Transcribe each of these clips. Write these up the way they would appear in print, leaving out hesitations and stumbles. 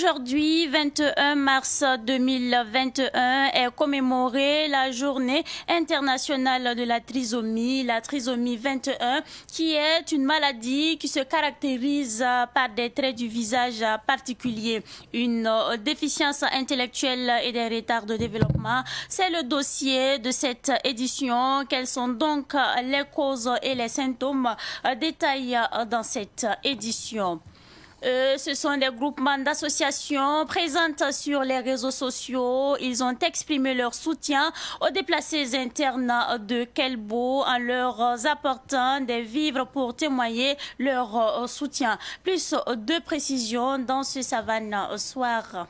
Aujourd'hui, 21 mars 2021, est commémorée la journée internationale de la trisomie 21, qui est une maladie qui se caractérise par des traits du visage particuliers, une déficience intellectuelle et des retards de développement. C'est le dossier de cette édition. Quelles sont donc les causes et les symptômes détaillés dans cette édition? Ce sont des groupements d'associations présentes sur les réseaux sociaux. Ils ont exprimé leur soutien aux déplacés internes de Kelbo en leur apportant des vivres pour témoigner leur soutien. Plus de précisions dans ce Savane Soir.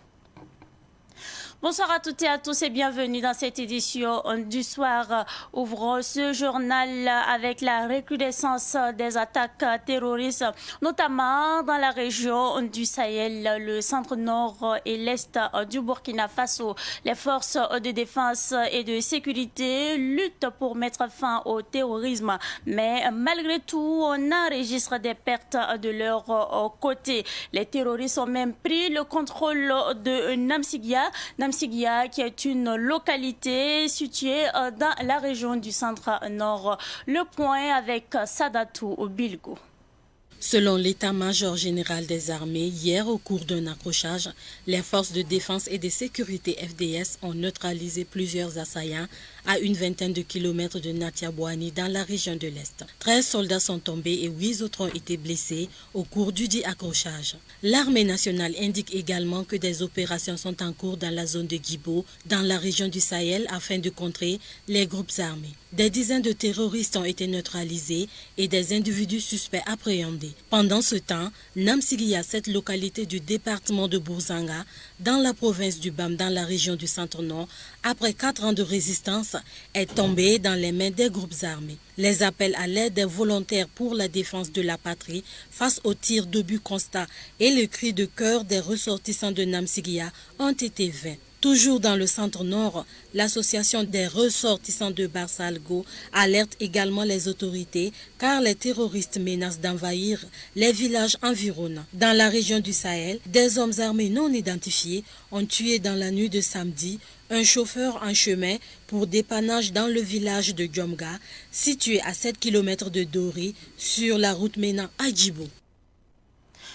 Bonsoir à toutes et à tous et bienvenue dans cette édition du soir. Ouvrons ce journal avec la recrudescence des attaques terroristes, notamment dans la région du Sahel, le centre-nord et l'est du Burkina Faso. Les forces de défense et de sécurité luttent pour mettre fin au terrorisme, mais malgré tout, on enregistre des pertes de leur côté. Les terroristes ont même pris le contrôle de Namsigia, qui est une localité située dans la région du centre-nord. Le point avec Sadatou Bilgo. Selon l'état-major général des armées, hier, au cours d'un accrochage, les forces de défense et de sécurité FDS ont neutralisé plusieurs assaillants à une vingtaine de kilomètres de Natiabouani dans la région de l'Est. 13 soldats sont tombés et 8 autres ont été blessés au cours du dit accrochage. L'armée nationale indique également que des opérations sont en cours dans la zone de Guibo, dans la région du Sahel, afin de contrer les groupes armés. Des dizaines de terroristes ont été neutralisés et des individus suspects appréhendés. Pendant ce temps, Namsigia, cette localité du département de Bourzanga, dans la province du Bam, dans la région du centre-nord, après 4 ans de résistance, est tombée dans les mains des groupes armés. Les appels à l'aide des volontaires pour la défense de la patrie face aux tirs d'obus constants et le cri de cœur des ressortissants de Namsigia ont été vains. Toujours dans le centre-nord, l'association des ressortissants de Barsalgo alerte également les autorités car les terroristes menacent d'envahir les villages environnants. Dans la région du Sahel, des hommes armés non identifiés ont tué dans la nuit de samedi un chauffeur en chemin pour dépannage dans le village de Djomga, situé à 7 km de Dori, sur la route menant à Djibo.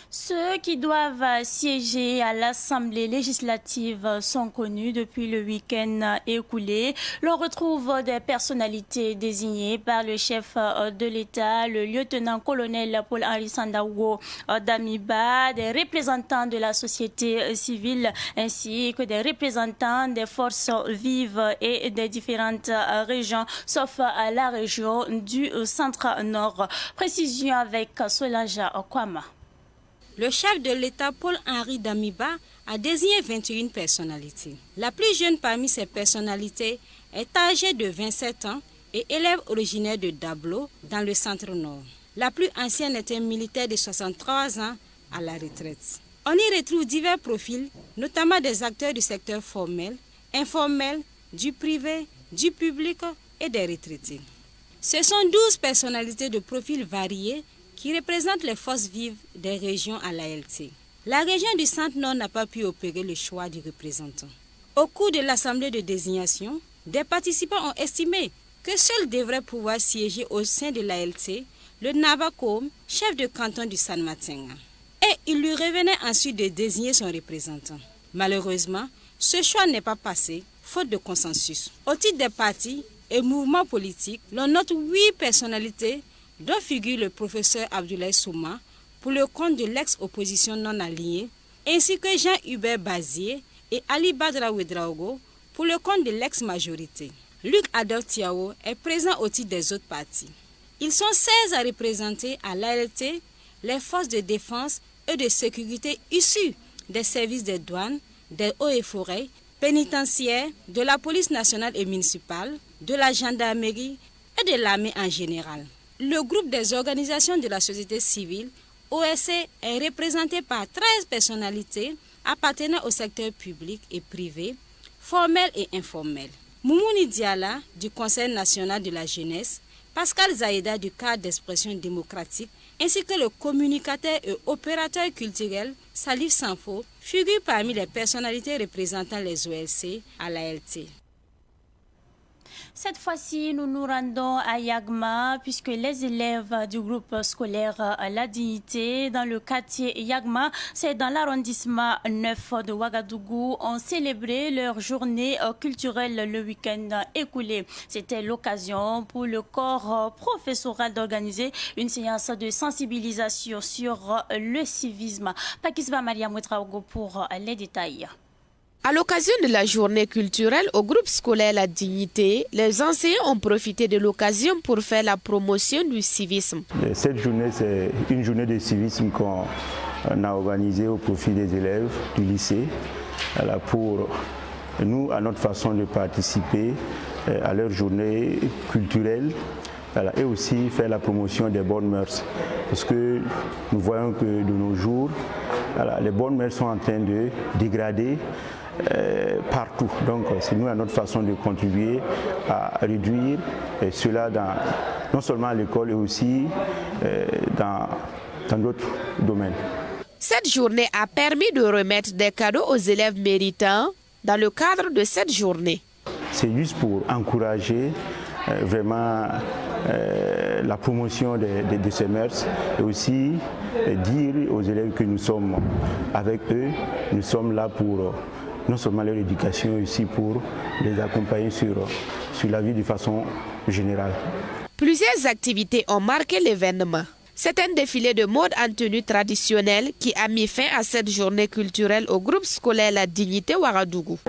Ceux qui doivent siéger à l'Assemblée législative sont connus depuis le week-end écoulé. L'on retrouve des personnalités désignées par le chef de l'État, le lieutenant-colonel Paul-Henri Sandaogo Damiba, des représentants de la société civile ainsi que des représentants des forces vives et des différentes régions, sauf à la région du centre-nord. Précision avec Solange Kwama. Le chef de l'État, Paul-Henri Damiba, a désigné 21 personnalités. La plus jeune parmi ces personnalités est âgée de 27 ans et élève originaire de Dablo, dans le centre-nord. La plus ancienne est un militaire de 63 ans à la retraite. On y retrouve divers profils, notamment des acteurs du secteur formel, informel, du privé, du public et des retraités. Ce sont 12 personnalités de profils variés qui représentent les forces vives des régions à l'ALT. La région du Centre-Nord n'a pas pu opérer le choix du représentant. Au cours de l'assemblée de désignation, des participants ont estimé que seul devrait pouvoir siéger au sein de l'ALT le Nabakom, chef de canton du San-Matenga. Et il lui revenait ensuite de désigner son représentant. Malheureusement, ce choix n'est pas passé, faute de consensus. Au titre des partis et mouvements politiques, l'on note 8 personnalités dont figure le professeur Abdoulaye Souma pour le compte de l'ex-opposition non alliée, ainsi que Jean-Hubert Bazier et Ali Badra Ouedraogo pour le compte de l'ex-majorité. Luc Adolphe Tiao est présent au titre des autres partis. Ils sont 16 à représenter à l'ALT les forces de défense et de sécurité issues des services des douanes, des eaux et forêts, pénitentiaires, de la police nationale et municipale, de la gendarmerie et de l'armée en général. Le groupe des organisations de la société civile, OSC, est représenté par 13 personnalités appartenant au secteur public et privé, formel et informel. Moumouni Diala, du Conseil national de la jeunesse, Pascal Zaïda, du cadre d'expression démocratique, ainsi que le communicateur et opérateur culturel Salif Sanfo, figure parmi les personnalités représentant les OLC à l'ALT. Cette fois-ci, nous nous rendons à Yagma puisque les élèves du groupe scolaire La Dignité dans le quartier Yagma, c'est dans l'arrondissement 9 de Ouagadougou, ont célébré leur journée culturelle le week-end écoulé. C'était l'occasion pour le corps professoral d'organiser une séance de sensibilisation sur le civisme. Pakisba Maria Mouetraogo pour les détails. À l'occasion de la journée culturelle au groupe scolaire La Dignité, les enseignants ont profité de l'occasion pour faire la promotion du civisme. Cette journée, c'est une journée de civisme qu'on a organisée au profit des élèves du lycée pour nous, à notre façon de participer à leur journée culturelle et aussi faire la promotion des bonnes mœurs. Parce que nous voyons que de nos jours, les bonnes mœurs sont en train de dégrader partout. Donc c'est nous à notre façon de contribuer à réduire cela non seulement à l'école et aussi dans d'autres domaines. Cette journée a permis de remettre des cadeaux aux élèves méritants dans le cadre de cette journée. C'est juste pour encourager vraiment la promotion de ces mœurs et aussi dire aux élèves que nous sommes avec eux, nous sommes là pour non seulement leur éducation, mais aussi pour les accompagner sur la vie de façon générale. Plusieurs activités ont marqué l'événement. C'est un défilé de mode en tenue traditionnelle qui a mis fin à cette journée culturelle au groupe scolaire La Dignité Ouagadougou.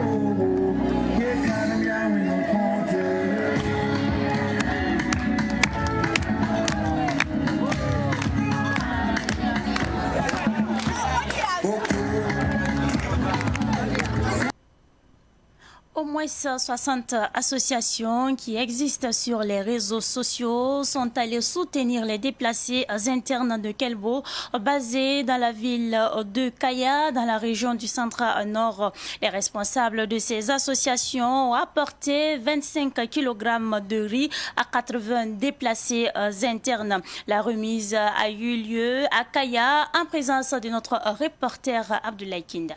Au moins 60 associations qui existent sur les réseaux sociaux sont allées soutenir les déplacés internes de Kelbo, basés dans la ville de Kaya, dans la région du Centre-Nord. Les responsables de ces associations ont apporté 25 kg de riz à 80 déplacés internes. La remise a eu lieu à Kaya en présence de notre reporter Abdoulaye Kinda.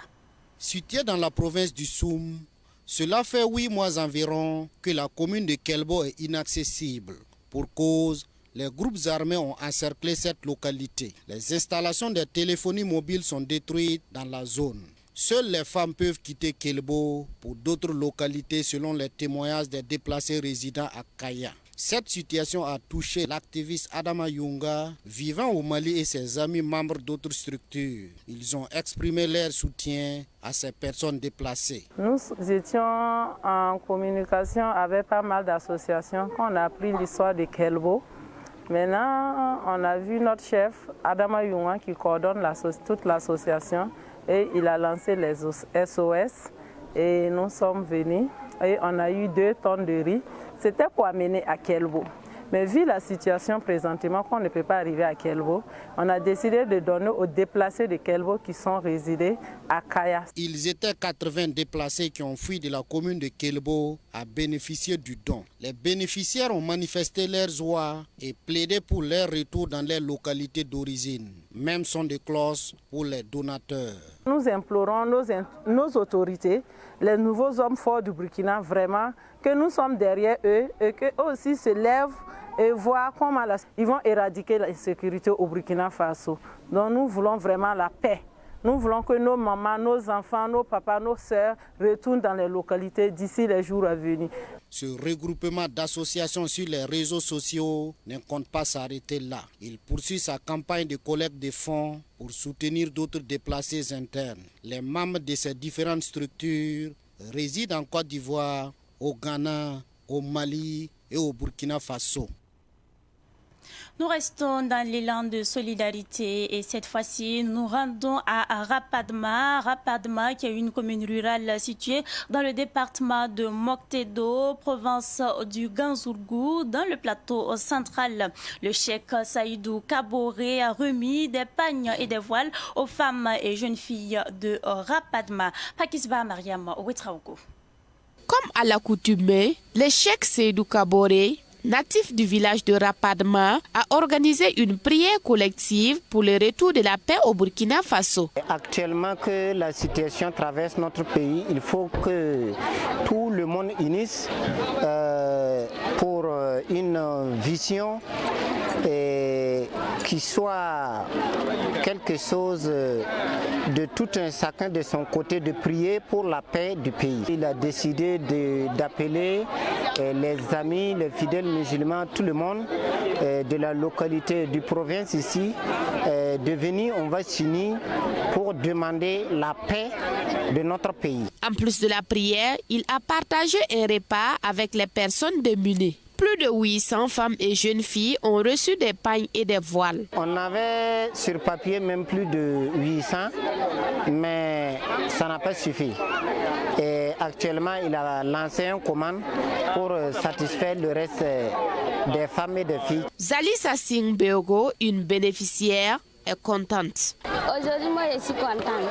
Situé dans la province du Soum, cela fait 8 mois environ que la commune de Kelbo est inaccessible. Pour cause, les groupes armés ont encerclé cette localité. Les installations de téléphonie mobile sont détruites dans la zone. Seules les femmes peuvent quitter Kelbo pour d'autres localités selon les témoignages des déplacés résidant à Kaya. Cette situation a touché l'activiste Adama Yunga, vivant au Mali, et ses amis membres d'autres structures. Ils ont exprimé leur soutien à ces personnes déplacées. Nous étions en communication avec pas mal d'associations quand on a appris l'histoire de Kelbo. Maintenant, on a vu notre chef, Adama Yunga, qui coordonne toute l'association, et il a lancé les SOS. Et nous sommes venus et on a eu 2 tonnes de riz. C'était pour amener à Kelbo. Mais vu la situation présentement, qu'on ne peut pas arriver à Kelbo, on a décidé de donner aux déplacés de Kelbo qui sont résidés à Kaya. Ils étaient 80 déplacés qui ont fui de la commune de Kelbo à bénéficier du don. Les bénéficiaires ont manifesté leur joie et plaidé pour leur retour dans leur localité d'origine. Même son de cloche pour les donateurs. Nous implorons nos autorités, les nouveaux hommes forts du Burkina, vraiment, que nous sommes derrière eux et qu'eux aussi se lèvent et voient comment ils vont éradiquer l'insécurité au Burkina Faso. Donc nous voulons vraiment la paix. Nous voulons que nos mamans, nos enfants, nos papas, nos sœurs retournent dans les localités d'ici les jours à venir. Ce regroupement d'associations sur les réseaux sociaux ne compte pas s'arrêter là. Il poursuit sa campagne de collecte de fonds pour soutenir d'autres déplacés internes. Les membres de ces différentes structures résident en Côte d'Ivoire, au Ghana, au Mali et au Burkina Faso. Nous restons dans l'élan de solidarité et cette fois-ci, nous rendons à Rapadma. Rapadma, qui est une commune rurale située dans le département de Moctedo, province du Ganzourgou, dans le plateau central. Le cheikh Saïdou Kaboré a remis des pagnes et des voiles aux femmes et jeunes filles de Rapadma. Pakisba Mariam Ouetraogo. Comme à l'accoutumée, le cheikh Saïdou Kaboré natif du village de Rapadma, a organisé une prière collective pour le retour de la paix au Burkina Faso. Actuellement que la situation traverse notre pays, il faut que tout le monde unisse pour une vision qui soit quelque chose de tout un chacun de son côté, de prier pour la paix du pays. Il a décidé d'appeler les amis, les fidèles musulmans, tout le monde de la localité, du province ici, de venir, on va s'unir pour demander la paix de notre pays. En plus de la prière, il a partagé un repas avec les personnes démunies. Plus de 800 femmes et jeunes filles ont reçu des pagnes et des voiles. On avait sur papier même plus de 800, mais ça n'a pas suffi. Et actuellement, il a lancé une commande pour satisfaire le reste des femmes et des filles. Zalissa Singh Beogo, une bénéficiaire, est contente. Aujourd'hui, moi, je suis contente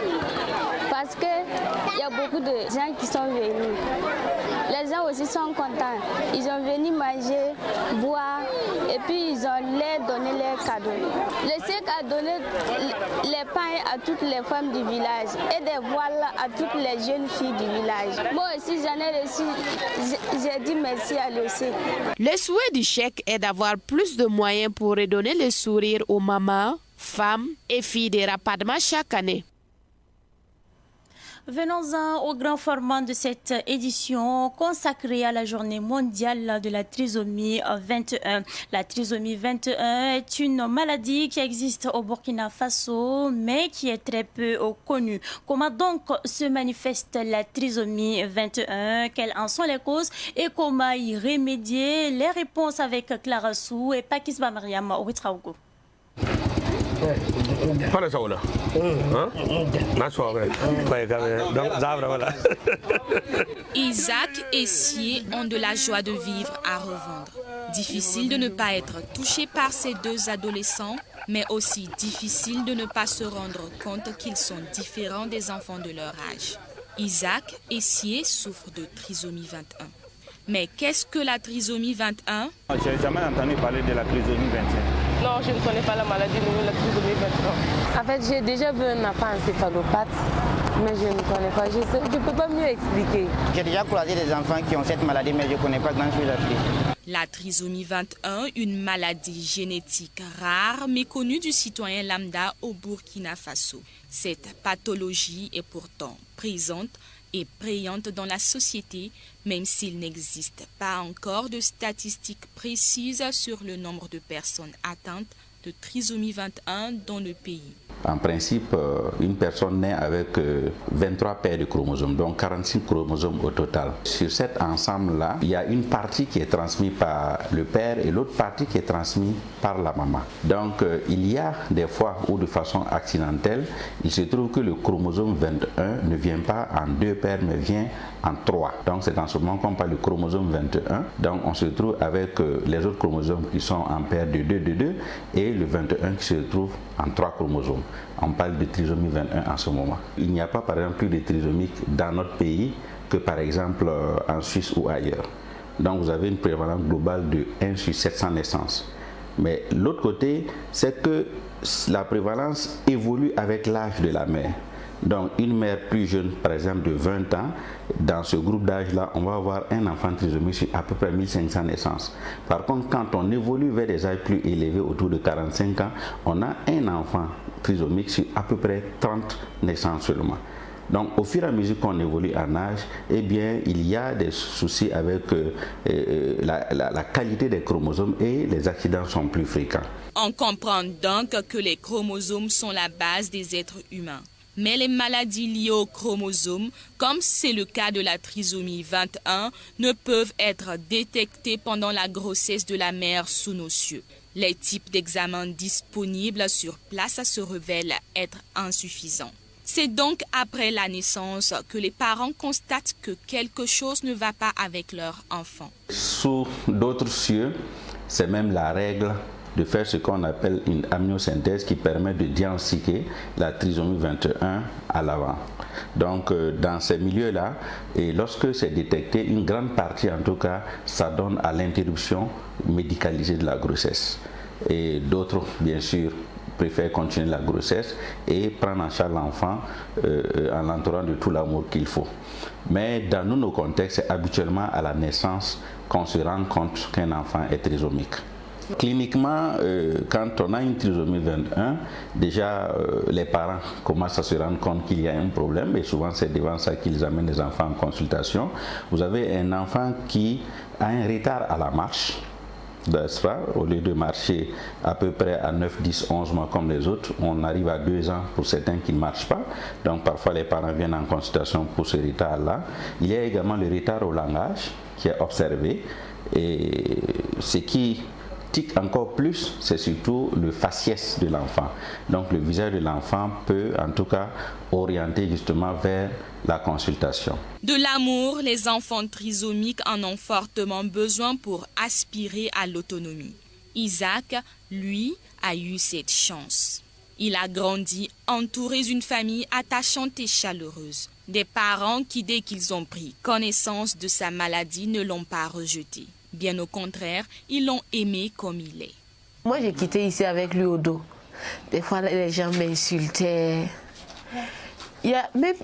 parce qu'il y a beaucoup de gens qui sont venus. Les gens aussi sont contents. Ils ont venu manger, boire et puis ils ont leur donné leurs cadeaux. Le CEC a donné les pains à toutes les femmes du village et des voiles à toutes les jeunes filles du village. Moi aussi j'en ai reçu, j'ai dit merci à l'OCEC. Le souhait du chèque est d'avoir plus de moyens pour redonner le sourire aux mamans, femmes et filles de Rapadma chaque année. Venons-en au grand format de cette édition consacrée à la journée mondiale de la trisomie 21. La trisomie 21 est une maladie qui existe au Burkina Faso, mais qui est très peu connue. Comment donc se manifeste la trisomie 21? Quelles en sont les causes et comment y remédier? Les réponses avec Clara Sou et Pakisba Mariam Ouitraogo. Isaac et Sié ont de la joie de vivre à revendre. Difficile de ne pas être touché par ces deux adolescents, mais aussi difficile de ne pas se rendre compte qu'ils sont différents des enfants de leur âge. Isaac et Sié souffrent de trisomie 21. Mais qu'est-ce que la trisomie 21? Je n'ai jamais entendu parler de la trisomie 21. Non, je ne connais pas la maladie de la trisomie 21. En fait, j'ai déjà vu un enfant encéphalopathe, mais je ne connais pas. Je ne peux pas mieux expliquer. J'ai déjà croisé des enfants qui ont cette maladie, mais je ne connais pas grand-chose à dire. La trisomie 21, une maladie génétique rare, mais connue du citoyen lambda au Burkina Faso. Cette pathologie est pourtant présente et prégnante dans la société, même s'il n'existe pas encore de statistiques précises sur le nombre de personnes atteintes de trisomie 21 dans le pays. En principe, une personne naît avec 23 paires de chromosomes, donc 46 chromosomes au total. Sur cet ensemble-là, il y a une partie qui est transmise par le père et l'autre partie qui est transmise par la maman. Donc, il y a des fois où de façon accidentelle, il se trouve que le chromosome 21 ne vient pas en 2 paires, mais vient en 3. Donc, c'est en ce moment qu'on parle du chromosome 21. Donc, on se trouve avec les autres chromosomes qui sont en paire de 2 et le 21 qui se trouve en 3 chromosomes. On parle de trisomie 21 en ce moment. Il n'y a pas par exemple plus de trisomiques dans notre pays que par exemple en Suisse ou ailleurs. Donc vous avez une prévalence globale de 1 sur 700 naissances. Mais l'autre côté, c'est que la prévalence évolue avec l'âge de la mère. Donc une mère plus jeune, par exemple de 20 ans, dans ce groupe d'âge-là, on va avoir un enfant trisomique sur à peu près 1500 naissances. Par contre, quand on évolue vers des âges plus élevés, autour de 45 ans, on a un enfant trisomique sur à peu près 30 naissances seulement. Donc au fur et à mesure qu'on évolue en âge, eh bien, il y a des soucis avec la qualité des chromosomes et les accidents sont plus fréquents. On comprend donc que les chromosomes sont la base des êtres humains. Mais les maladies liées aux chromosomes, comme c'est le cas de la trisomie 21, ne peuvent être détectées pendant la grossesse de la mère sous nos cieux. Les types d'examens disponibles sur place se révèlent être insuffisants. C'est donc après la naissance que les parents constatent que quelque chose ne va pas avec leur enfant. Sous d'autres cieux, c'est même la règle de faire ce qu'on appelle une amniosynthèse qui permet de diagnostiquer la trisomie 21 à l'avant. Donc dans ces milieux-là, et lorsque c'est détecté, une grande partie en tout cas, ça donne à l'interruption médicalisée de la grossesse. Et d'autres, bien sûr, préfèrent continuer la grossesse et prendre en charge l'enfant en l'entourant de tout l'amour qu'il faut. Mais dans nos contextes, c'est habituellement à la naissance qu'on se rend compte qu'un enfant est trisomique. Cliniquement, quand on a une trisomie 21, déjà les parents commencent à se rendre compte qu'il y a un problème et souvent c'est devant ça qu'ils amènent les enfants en consultation. Vous avez un enfant qui a un retard à la marche. Au lieu de marcher à peu près à 9, 10, 11 mois comme les autres, on arrive à 2 ans pour certains qui ne marchent pas. Donc parfois les parents viennent en consultation pour ce retard-là. Il y a également le retard au langage qui est observé. Et ce qui tique encore plus, c'est surtout le faciès de l'enfant. Donc le visage de l'enfant peut en tout cas orienter justement vers la consultation. De l'amour, les enfants trisomiques en ont fortement besoin pour aspirer à l'autonomie. Isaac, lui, a eu cette chance. Il a grandi entouré d'une famille attachante et chaleureuse. Des parents qui, dès qu'ils ont pris connaissance de sa maladie, ne l'ont pas rejeté. Bien au contraire, ils l'ont aimé comme il est. Moi, j'ai quitté ici avec lui au dos. Des fois, les gens m'insultaient.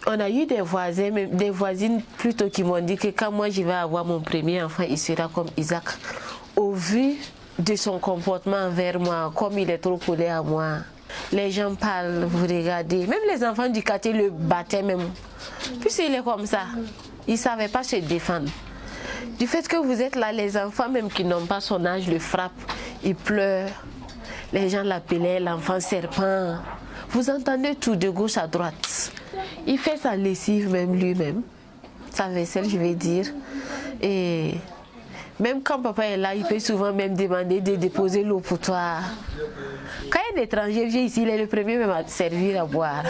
On a eu des voisins, même des voisines plutôt qui m'ont dit que quand moi je vais avoir mon premier enfant, il sera comme Isaac. Au vu de son comportement envers moi, comme il est trop collé à moi, les gens parlent, vous regardez. Même les enfants du quartier le battaient même. Puisqu'il est comme ça, il ne savait pas se défendre. Du fait que vous êtes là, les enfants même qui n'ont pas son âge le frappent, ils pleurent. Les gens l'appelaient l'enfant serpent. Vous entendez tout de gauche à droite. Il fait sa lessive même lui-même, sa vaisselle je vais dire. Et même quand papa est là, il peut souvent même demander de déposer l'eau pour toi. Quand un étranger vient ici, il est le premier même à servir à boire.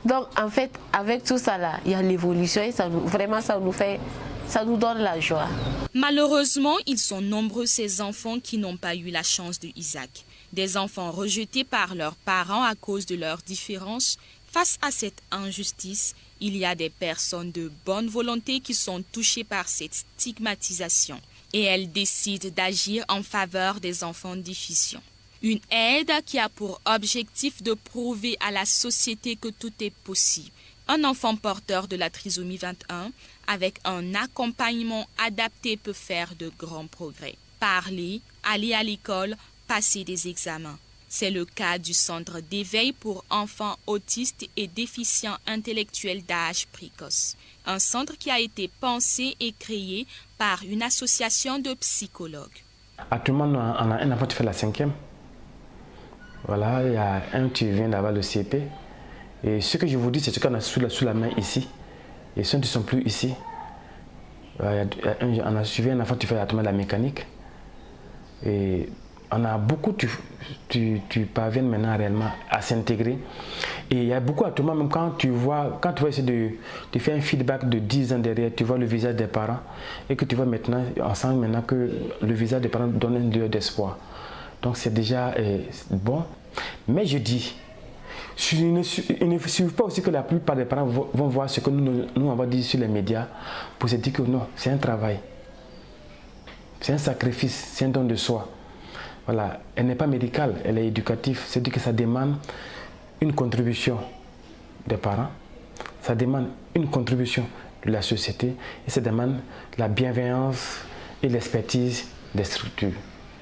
Donc en fait, avec tout ça là, il y a l'évolution et ça nous donne la joie. Malheureusement, ils sont nombreux ces enfants qui n'ont pas eu la chance de Isaac. Des enfants rejetés par leurs parents à cause de leurs différences. Face à cette injustice, il y a des personnes de bonne volonté qui sont touchées par cette stigmatisation et elles décident d'agir en faveur des enfants déficients. Une aide qui a pour objectif de prouver à la société que tout est possible. Un enfant porteur de la trisomie 21 avec un accompagnement adapté peut faire de grands progrès. Parler, aller à l'école, passer des examens. C'est le cas du Centre d'éveil pour enfants autistes et déficients intellectuels d'âge précoce. Un centre qui a été pensé et créé par une association de psychologues. Actuellement, on a un enfant qui fait la 5e. Voilà, il y a un qui vient d'avoir le CP. Et ce que je vous dis, c'est ce qu'on a sous la main ici. Et ceux qui ne sont plus ici. On a suivi un enfant qui fait la mécanique. Et on a beaucoup, tu parviens maintenant réellement à s'intégrer. Et il y a beaucoup actuellement, même quand tu essaies de faire un feedback de 10 ans derrière, tu vois le visage des parents et que tu vois maintenant, on sent maintenant que le visage des parents donne une lueur d'espoir. Donc c'est déjà bon. Mais je dis, il ne suffit pas aussi que la plupart des parents vont voir ce que nous on va dire sur les médias pour se dire que non, c'est un travail. C'est un sacrifice, c'est un don de soi. Voilà, elle n'est pas médicale, elle est éducative. C'est-à-dire que ça demande une contribution des parents, ça demande une contribution de la société et ça demande la bienveillance et l'expertise des structures.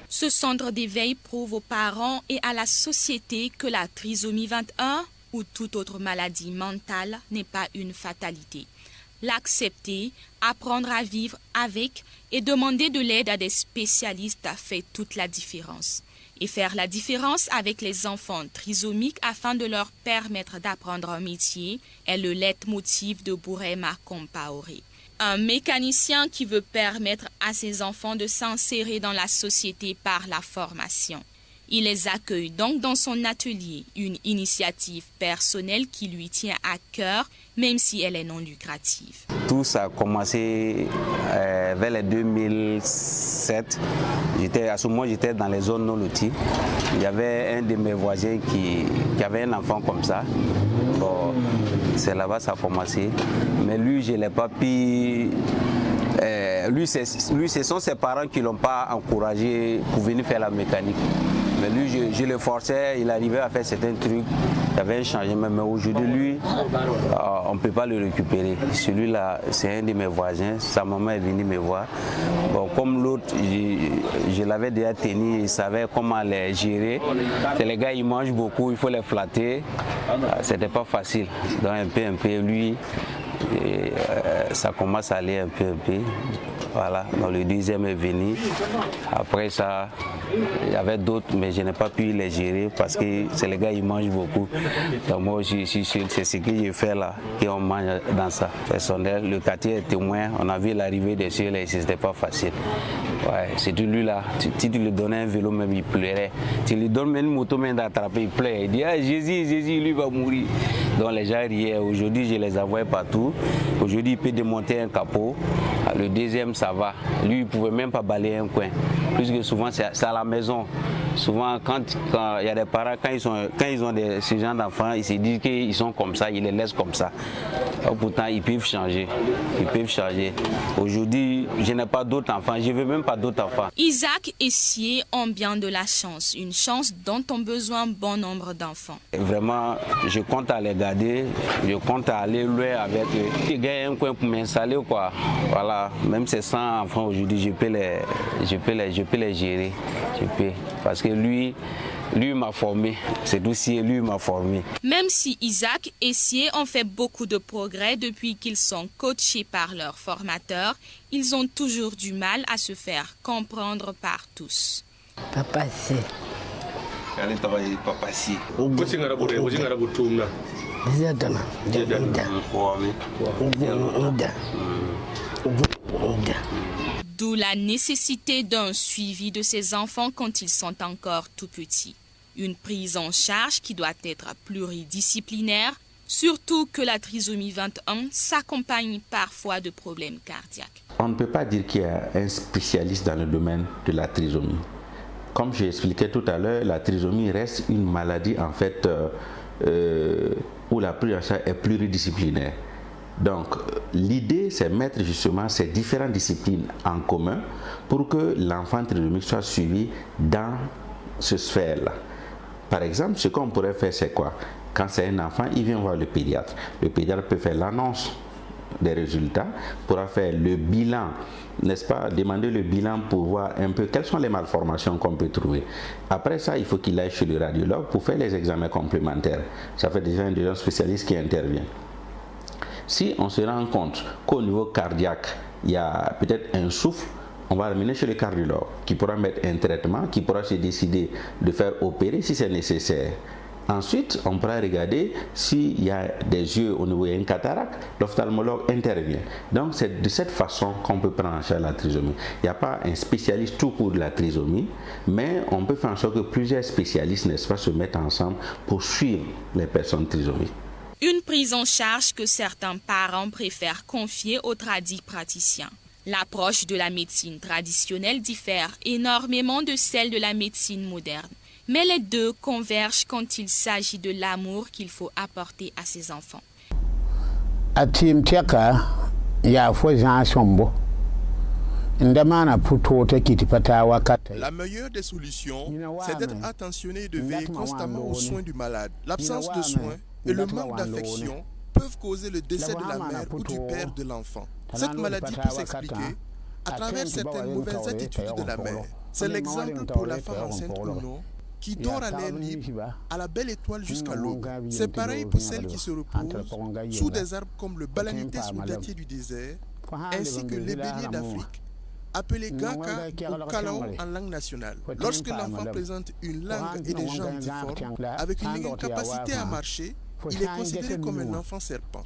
Ce centre d'éveil prouve aux parents et à la société que la trisomie 21 ou toute autre maladie mentale n'est pas une fatalité. L'accepter, apprendre à vivre avec et demander de l'aide à des spécialistes fait toute la différence. Et faire la différence avec les enfants trisomiques afin de leur permettre d'apprendre un métier est le leitmotiv de Bourema Compaoré. Un mécanicien qui veut permettre à ses enfants de s'insérer dans la société par la formation. Il les accueille donc dans son atelier, une initiative personnelle qui lui tient à cœur, même si elle est non lucrative. Tout ça a commencé vers les 2007. À ce moment, j'étais dans les zones non loties. Il y avait un de mes voisins qui avait un enfant comme ça. Bon, c'est là-bas que ça a commencé. Mais lui, je ne l'ai pas pu... Lui, ce sont ses parents qui ne l'ont pas encouragé pour venir faire la mécanique. Mais lui, je le forçais, il arrivait à faire certains trucs, il y avait un changement. Mais aujourd'hui, lui, on ne peut pas le récupérer. Celui-là, c'est un de mes voisins, sa maman est venue me voir. Bon, comme l'autre, je l'avais déjà tenu, il savait comment les gérer. Les gars, ils mangent beaucoup, il faut les flatter. C'était pas facile. Donc un peu, lui, ça commence à aller un peu. Voilà, donc le deuxième est venu. Après ça, il y avait d'autres, mais je n'ai pas pu les gérer parce que c'est les gars, ils mangent beaucoup. Donc moi, c'est ce que j'ai fait là, qu'on mange dans ça. Personnel, le quartier est témoin, on a vu l'arrivée des cieux, et c'était pas facile. Ouais, c'est lui là, si tu lui donnais un vélo, même il pleurait. Tu lui donnes même une moto, même d'attraper, il pleure. Il dit, ah, Jésus, lui va mourir. Donc les gens riaient. Aujourd'hui, je les envoie partout. Aujourd'hui, il peut démonter un capot. Le deuxième, ça va. Lui, il ne pouvait même pas balayer un coin. Plus que souvent, c'est à la maison. Souvent, quand il y a des parents, quand ils ont ce genre d'enfants, ils se disent qu'ils sont comme ça, ils les laissent comme ça. Alors, pourtant, ils peuvent changer. Aujourd'hui, je n'ai pas d'autres enfants. Je ne veux même pas d'autres enfants. Isaac et Sie ont bien de la chance. Une chance dont ont besoin bon nombre d'enfants. Vraiment, je compte à les garder. Je compte à aller loin avec eux. Je gagne un coin pour m'installer, quoi. Voilà. Même ces 100 enfants aujourd'hui, je peux les gérer. Parce que lui m'a formé. C'est aussi lui m'a formé. Même si Isaac et Sie ont fait beaucoup de progrès depuis qu'ils sont coachés par leurs formateurs, ils ont toujours du mal à se faire comprendre par tous. Papa, c'est. D'où la nécessité d'un suivi de ces enfants quand ils sont encore tout petits. Une prise en charge qui doit être pluridisciplinaire, surtout que la trisomie 21 s'accompagne parfois de problèmes cardiaques. On ne peut pas dire qu'il y a un spécialiste dans le domaine de la trisomie. Comme j'ai expliqué tout à l'heure, la trisomie reste une maladie en fait où la prise en charge est pluridisciplinaire. Donc l'idée, c'est mettre justement ces différentes disciplines en commun pour que l'enfant trisomique soit suivi dans ce sphère-là. Par exemple, ce qu'on pourrait faire, c'est quoi? Quand c'est un enfant, il vient voir le pédiatre. Le pédiatre peut faire l'annonce des résultats, pourra faire le bilan, n'est-ce pas? Demander le bilan pour voir un peu quelles sont les malformations qu'on peut trouver. Après ça, il faut qu'il aille chez le radiologue pour faire les examens complémentaires. Ça fait déjà un spécialiste qui intervient. Si on se rend compte qu'au niveau cardiaque, il y a peut-être un souffle, on va l'amener chez le cardiologue qui pourra mettre un traitement, qui pourra se décider de faire opérer si c'est nécessaire. Ensuite, on pourra regarder s'il y a des yeux au niveau d'une cataracte, l'ophtalmologue intervient. Donc c'est de cette façon qu'on peut prendre en charge la trisomie. Il n'y a pas un spécialiste tout court de la trisomie, mais on peut faire en sorte que plusieurs spécialistes, n'est-ce pas, se mettent ensemble pour suivre les personnes trisomiques. Une prise en charge que certains parents préfèrent confier aux praticiens. L'approche de la médecine traditionnelle diffère énormément de celle de la médecine moderne. Mais les deux convergent quand il s'agit de l'amour qu'il faut apporter à ses enfants. La meilleure des solutions, c'est d'être attentionné et de veiller constamment aux soins du malade. L'absence de soins et le manque d'affection peuvent causer le décès de la mère ou du père de l'enfant. Cette maladie peut s'expliquer à travers certaines mauvaises attitudes de la mère. C'est l'exemple pour la femme enceinte ou non, qui dort à l'air libre, à la belle étoile jusqu'à l'aube. C'est pareil pour celles qui se reposent sous des arbres comme le Balanites soudatier du désert, ainsi que l'ébénier d'Afrique, appelé Gaka ou Kalao en langue nationale. Lorsque l'enfant présente une langue et des jambes difformes, avec une incapacité à marcher, il est considéré comme un enfant serpent.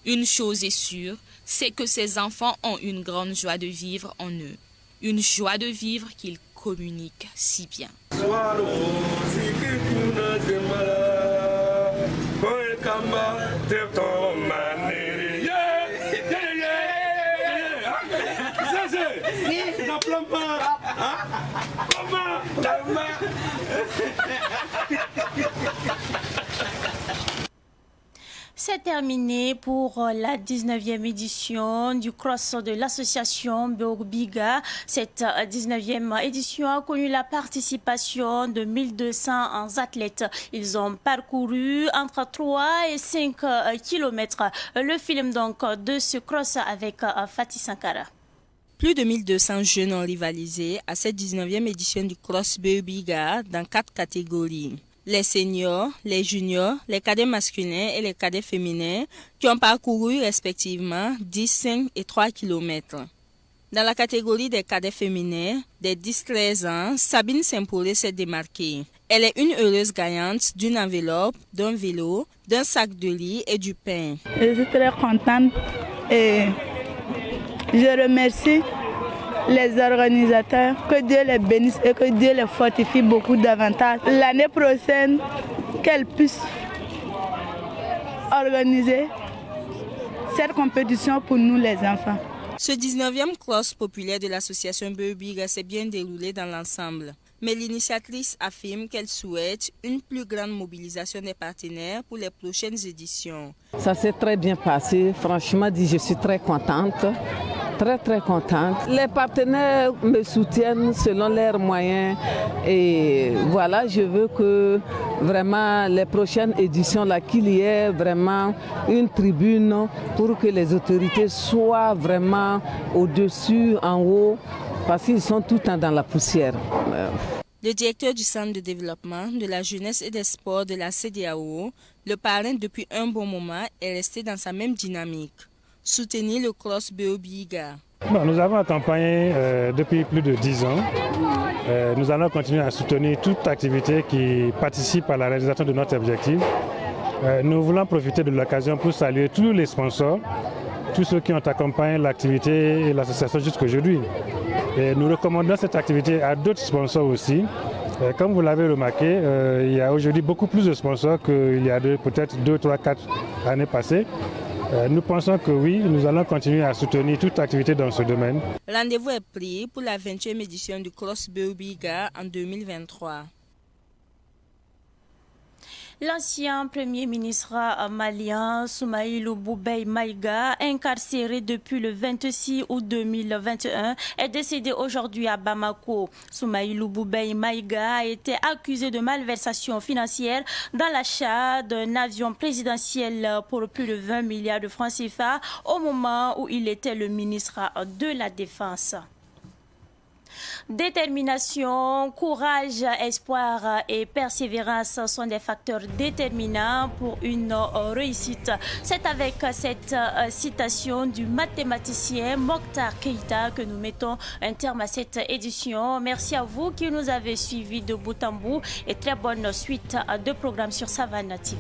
Une chose est sûre, c'est que ces enfants ont une grande joie de vivre en eux. Une joie de vivre qu'ils communiquent si bien. C'est terminé pour la 19e édition du cross de l'association Beobiga. Cette 19e édition a connu la participation de 1200 athlètes. Ils ont parcouru entre 3 et 5 kilomètres. Le film donc de ce cross avec Fatih Sankara. Plus de 1200 jeunes ont rivalisé à cette 19e édition du cross Beobiga dans 4 catégories. Les seniors, les juniors, les cadets masculins et les cadets féminins qui ont parcouru respectivement 10, 5 et 3 km. Dans la catégorie des cadets féminins, des 10-13 ans, Sabine Saint-Paulé s'est démarquée. Elle est une heureuse gagnante d'une enveloppe, d'un vélo, d'un sac de lit et du pain. Je suis très contente et je remercie les organisateurs, que Dieu les bénisse et que Dieu les fortifie beaucoup davantage. L'année prochaine, qu'elles puissent organiser cette compétition pour nous les enfants. Ce 19e cross populaire de l'association Beobiga s'est bien déroulé dans l'ensemble. Mais l'initiatrice affirme qu'elle souhaite une plus grande mobilisation des partenaires pour les prochaines éditions. Ça s'est très bien passé. Franchement dit, je suis très contente. Très contente. Les partenaires me soutiennent selon leurs moyens et voilà, je veux que vraiment les prochaines éditions, là, qu'il y ait vraiment une tribune pour que les autorités soient vraiment au-dessus, en haut, parce qu'ils sont tout le temps dans la poussière. Le directeur du Centre de développement de la jeunesse et des sports de la CEDEAO, le parrain depuis un bon moment, est resté dans sa même dynamique. Soutenir le cross Beobiga. Bon, nous avons accompagné depuis plus de 10 ans. Nous allons continuer à soutenir toute activité qui participe à la réalisation de notre objectif. Nous voulons profiter de l'occasion pour saluer tous les sponsors, tous ceux qui ont accompagné l'activité et l'association jusqu'aujourd'hui. Et nous recommandons cette activité à d'autres sponsors aussi. Comme vous l'avez remarqué, il y a aujourd'hui beaucoup plus de sponsors qu'il y a peut-être 2, 3, 4 années passées. Nous pensons que oui, nous allons continuer à soutenir toute activité dans ce domaine. Rendez-vous est pris pour la 20e édition du Cross Beobiga en 2023. L'ancien premier ministre malien Soumaïlou Boubèye Maïga, incarcéré depuis le 26 août 2021, est décédé aujourd'hui à Bamako. Soumaïlou Boubèye Maïga a été accusé de malversation financière dans l'achat d'un avion présidentiel pour plus de 20 milliards de francs CFA au moment où il était le ministre de la Défense. Détermination, courage, espoir et persévérance sont des facteurs déterminants pour une réussite. C'est avec cette citation du mathématicien Mokhtar Keïta que nous mettons un terme à cette édition. Merci à vous qui nous avez suivis de bout en bout et très bonne suite de programmes sur Savannah TV.